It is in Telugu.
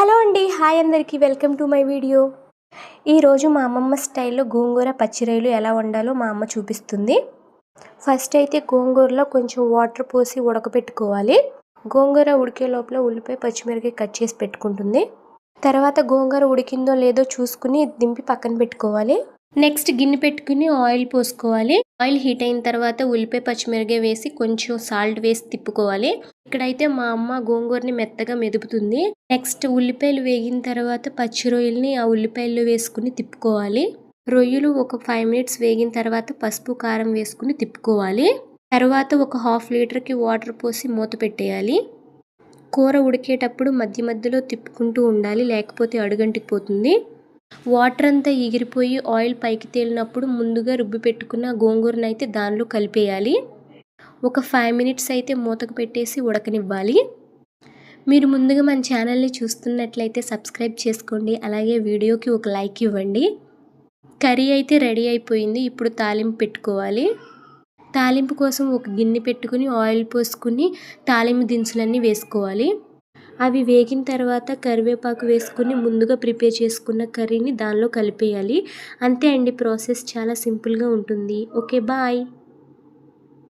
హలో అండి, హాయ్ అందరికీ, వెల్కమ్ టు మై వీడియో. ఈరోజు మా అమ్మమ్మ స్టైల్లో గోంగూర పచ్చిరొయ్యలు ఎలా వండాలో మా అమ్మ చూపిస్తుంది. ఫస్ట్ అయితే గోంగూరలో కొంచెం వాటర్ పోసి ఉడకపెట్టుకోవాలి. గోంగూర ఉడికే లోపల ఉల్లిపాయ పచ్చిమిరపకాయ కట్ చేసి పెట్టుకుంటుంది. తర్వాత గోంగూర ఉడికిందో లేదో చూసుకుని దింపి పక్కన పెట్టుకోవాలి. నెక్స్ట్ గిన్నె పెట్టుకుని ఆయిల్ పోసుకోవాలి. ఆయిల్ హీట్ అయిన తర్వాత ఉల్లిపాయ పచ్చిమిరపకాయ వేసి కొంచెం సాల్ట్ వేసి తిప్పుకోవాలి. ఇక్కడైతే మా అమ్మ గోంగూరని మెత్తగా మెదుపుతుంది. నెక్స్ట్ ఉల్లిపాయలు వేగిన తర్వాత పచ్చి రొయ్యల్ని ఆ ఉల్లిపాయల్లో వేసుకుని తిప్పుకోవాలి. రొయ్యలు ఒక 5 minutes వేగిన తర్వాత పసుపు కారం వేసుకుని తిప్పుకోవాలి. తర్వాత ఒక 1/2 లీటర్కి వాటర్ పోసి మూత పెట్టేయాలి. కూర ఉడికేటప్పుడు మధ్య మధ్యలో తిప్పుకుంటూ ఉండాలి, లేకపోతే అడుగంటిపోతుంది. వాటర్ అంతా ఎగిరిపోయి ఆయిల్ పైకి తేలినప్పుడు ముందుగా రుబ్బి పెట్టుకున్న గోంగూరను అయితే దానిలో కలిపేయాలి. ఒక 5 minutes అయితే మూతకు పెట్టేసి ఉడకనివ్వాలి. మీరు ముందుగా మన ఛానల్ని చూస్తున్నట్లయితే సబ్స్క్రైబ్ చేసుకోండి, అలాగే వీడియోకి ఒక లైక్ ఇవ్వండి. కర్రీ అయితే రెడీ అయిపోయింది. ఇప్పుడు తాలింపు పెట్టుకోవాలి. తాలింపు కోసం ఒక గిన్నె పెట్టుకుని ఆయిల్ పోసుకుని తాలింపు దినుసులన్నీ వేసుకోవాలి. అవి వేగిన తర్వాత కరివేపాకు వేసుకుని ముందుగా ప్రిపేర్ చేసుకున్న కర్రీని దానిలో కలిపేయాలి. అంతే అండి, ప్రాసెస్ చాలా సింపుల్గా ఉంటుంది. Okay, bye.